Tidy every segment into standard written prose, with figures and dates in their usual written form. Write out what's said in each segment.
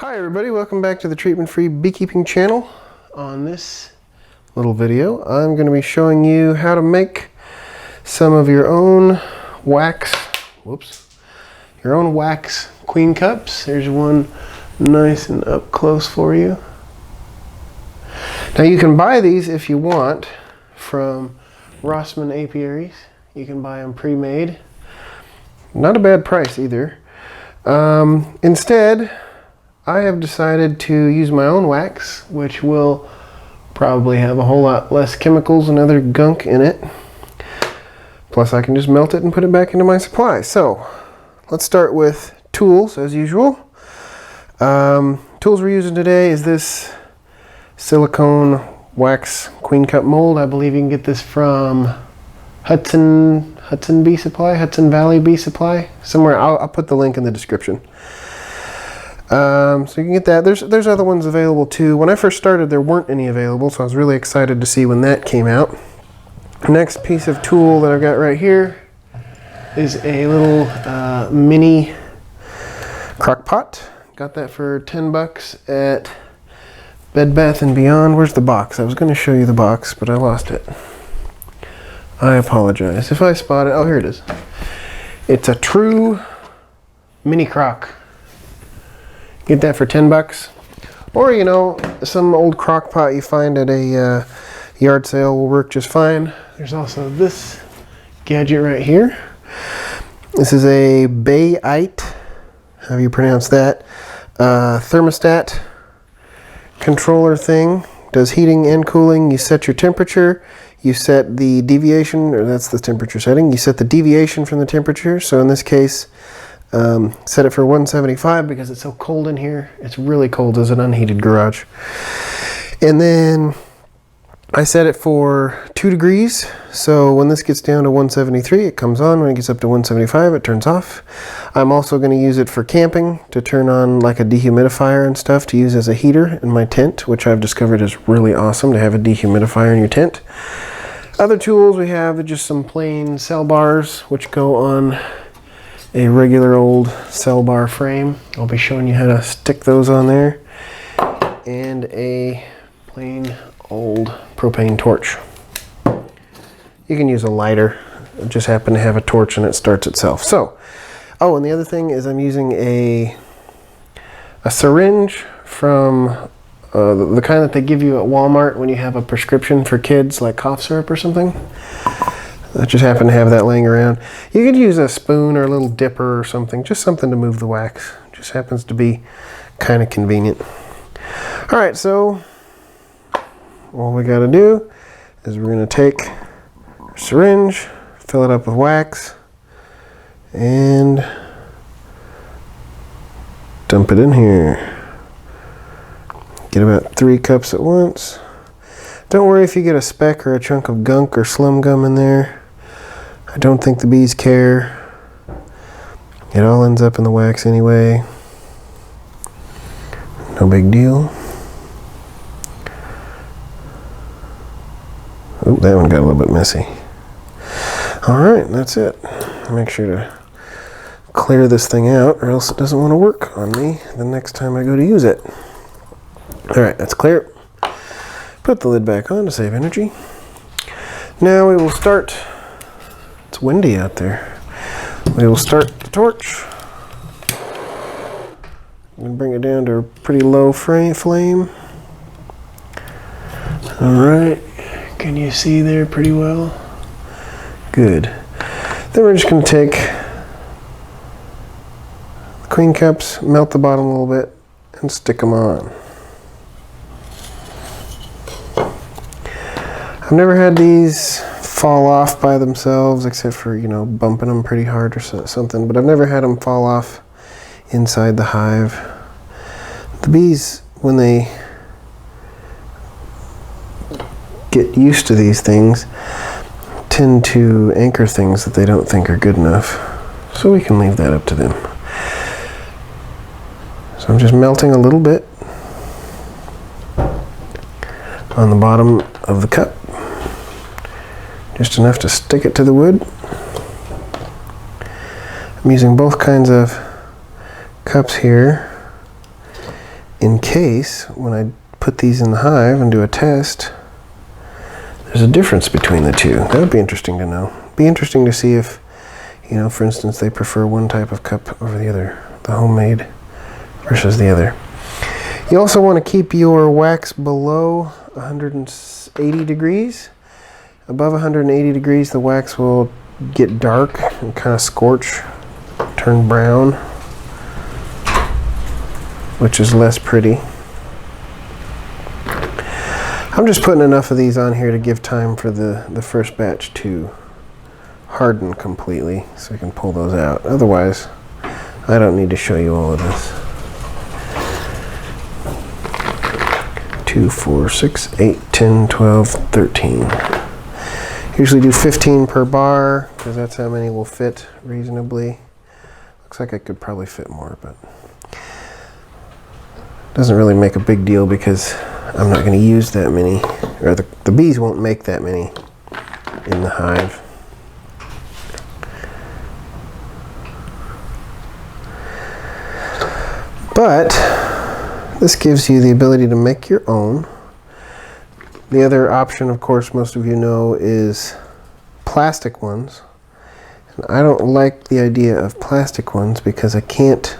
Hi everybody, welcome back to the treatment-free beekeeping channel. On this little video, I'm going to be showing you how to make some of your own wax, your own wax queen cups. There's one nice and up close for you. Now you can buy these if you want from Rossman Apiaries. You can buy them pre-made. Not a bad price either. Instead, I have decided to use my own wax, which will probably have a whole lot less chemicals and other gunk in it. Plus I can just melt it and put it back into my supply. So let's start with tools as usual. Tools we're using today is this silicone wax queen cup mold. I believe you can get this from Hudson Bee Supply, Hudson Valley Bee Supply, somewhere. I'll put the link in the description. So you can get that. There's other ones available too. When I first started, there weren't any available, so I was really excited to see when that came out. The next piece of tool that I've got right here is a little mini crock pot. Got that for 10 bucks at Bed Bath & Beyond. Where's the box? I was going to show you the box, but I lost it. I apologize. If I spot it, oh, here it is. It's a true Mini-crock. Get that for 10 bucks. Or, you know, some old crock pot you find at a yard sale will work just fine. There's also this gadget right here. This is a Bayite, how do you pronounce that, thermostat controller thing. Does heating and cooling. You set your temperature. You set the deviation, or that's the temperature setting. You set the deviation from the temperature. So in this case, set it for 175 because it's so cold in here. It's really cold as an unheated garage. And then I set it for 2 degrees. So when this gets down to 173, it comes on. When it gets up to 175, it turns off. I'm also going to use it for camping to turn on like a dehumidifier and stuff to use as a heater in my tent, which I've discovered is really awesome to have a dehumidifier in your tent. Other tools we have are just some plain cell bars, which go on a regular old cell bar frame. I'll be showing you how to stick those on there. And a plain old propane torch. You can use a lighter. I just happen to have a torch and it starts itself. So, oh, and the other thing is I'm using a syringe from the kind that they give you at Walmart when you have a prescription for kids, like cough syrup or something. I just happen to have that laying around. You could use a spoon or a little dipper or something, just something to move the wax. Just happens to be kind of convenient. All right, so all we got to do is we're going to take a syringe, fill it up with wax, and dump it in here. Get about 3 cups at once. Don't worry if you get a speck or a chunk of gunk or slum gum in there. I don't think the bees care. It all ends up in the wax anyway. No big deal. Oh, that one got a little bit messy. Alright, that's it. Make sure to clear this thing out or else it doesn't want to work on me the next time I go to use it. Alright, that's clear. Put the lid back on to save energy. Now we will start. It's windy out there. We will start the torch. And bring it down to a pretty low flame. Alright. Can you see there pretty well? Good. Then we're just going to take the queen cups, melt the bottom a little bit, and stick them on. I've never had these fall off by themselves, except for, you know, bumping them pretty hard or something, but I've never had them fall off inside the hive. The bees, when they get used to these things, tend to anchor things that they don't think are good enough, so we can leave that up to them. So I'm just melting a little bit on the bottom of the cup. Just enough to stick it to the wood. I'm using both kinds of cups here. in case when I put these in the hive and do a test, there's a difference between the two. That would be interesting to know. Be interesting to see if, you know, for instance, they prefer one type of cup over the other, the homemade versus the other. You also want to keep your wax below 180 degrees. Above 180 degrees, the wax will get dark and kind of scorch, turn brown, which is less pretty. I'm just putting enough of these on here to give time for the first batch to harden completely so I can pull those out. Otherwise, I don't need to show you all of this. 2, 4, 6, 8, 10, 12, 13. Usually do 15 per bar because that's how many will fit reasonably. Looks like I could probably fit more, but doesn't really make a big deal because I'm not going to use that many, or the bees won't make that many in the hive. But this gives you the ability to make your own. The other option, of course, most of you know, is plastic ones. And I don't like the idea of plastic ones because I can't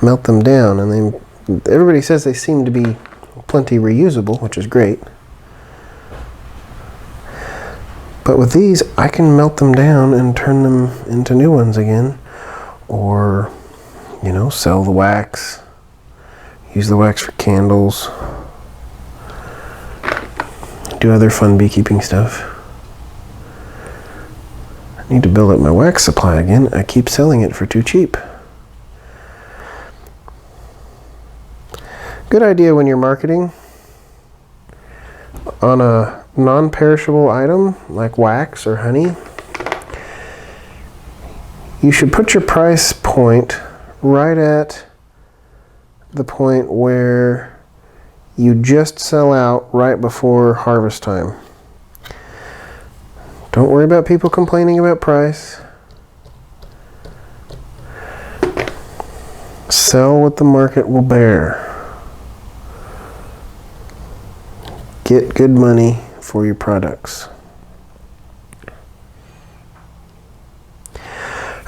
melt them down, and everybody says they seem to be plenty reusable, which is great. But with these, I can melt them down and turn them into new ones again, or, you know, sell the wax, use the wax for candles, do other fun beekeeping stuff. I need to build up my wax supply again. I keep selling it for too cheap. Good idea when you're marketing on a non-perishable item like wax or honey. You should put your price point right at the point where you just sell out right before harvest time. Don't worry about people complaining about price. Sell what the market will bear. Get good money for your products.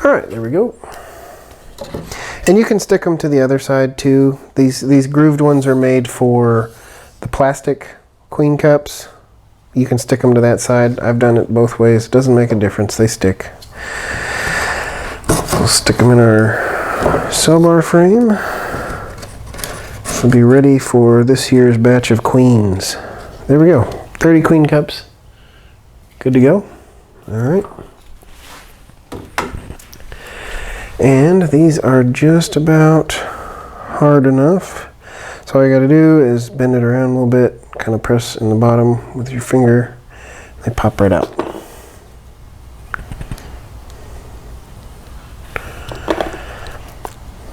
All right, there we go. And you can stick them to the other side too. These grooved ones are made for the plastic queen cups. You can stick them to that side. I've done it both ways. It doesn't make a difference. They stick. We'll stick them in our cell bar frame. This will be ready for this year's batch of queens. There we go. 30 queen cups. Good to go. All right. And these are just about hard enough. So all you got to do is bend it around a little bit, kind of press in the bottom with your finger. They pop right out.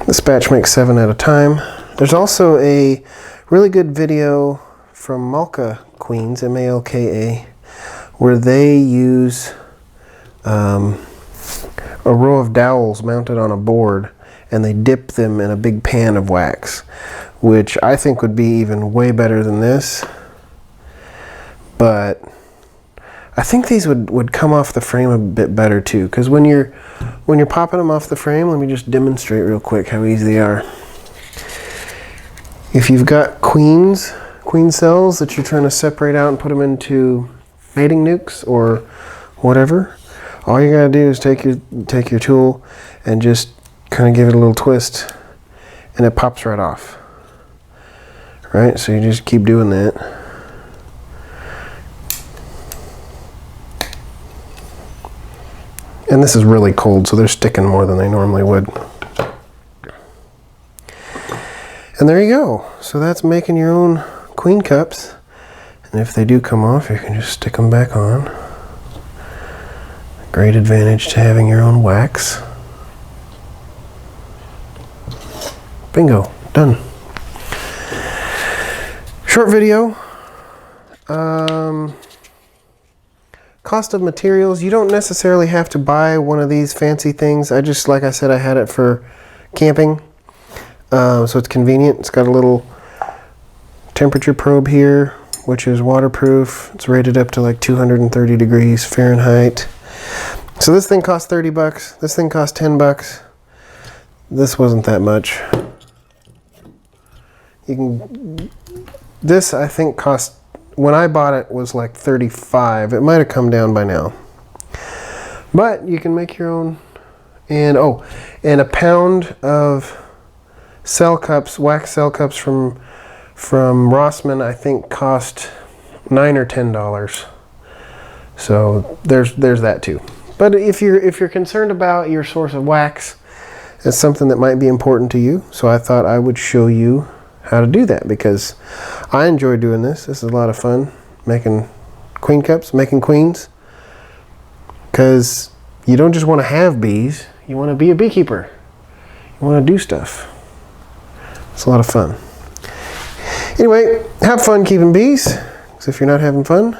This batch makes 7 at a time. There's also a really good video from Malka Queens, M-A-L-K-A, where they use a row of dowels mounted on a board, and they dip them in a big pan of wax, which I think would be even way better than this. But I think these would come off the frame a bit better too, because when you're popping them off the frame, let me just demonstrate real quick how easy they are. If you've got queen cells that you're trying to separate out and put them into mating nukes or whatever, all you gotta do is take your tool and just kind of give it a little twist, and it pops right off. Right, so you just keep doing that. And this is really cold, so they're sticking more than they normally would. And there you go. So that's making your own queen cups. And if they do come off, you can just stick them back on. Great advantage to having your own wax. Bingo, done. Short video. Cost of materials. You don't necessarily have to buy one of these fancy things. I just, like I said, I had it for camping. so it's convenient. It's got a little temperature probe here, which is waterproof. It's rated up to like 230 degrees Fahrenheit. So this thing cost 30 bucks. This thing cost 10 bucks. This wasn't that much. This I think cost, when I bought it, was like 35. It might have come down by now. But you can make your own. And and a pound of cell cups, wax cell cups from Rossman, I think cost $9 or $10. So there's that too. But if you're concerned about your source of wax, it's something that might be important to you. So I thought I would show you how to do that, because I enjoy doing this. This is a lot of fun, making queen cups, making queens. Because you don't just want to have bees, you want to be a beekeeper. You want to do stuff. It's a lot of fun. Anyway, have fun keeping bees, because if you're not having fun,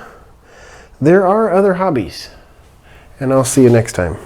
there are other hobbies. And I'll see you next time.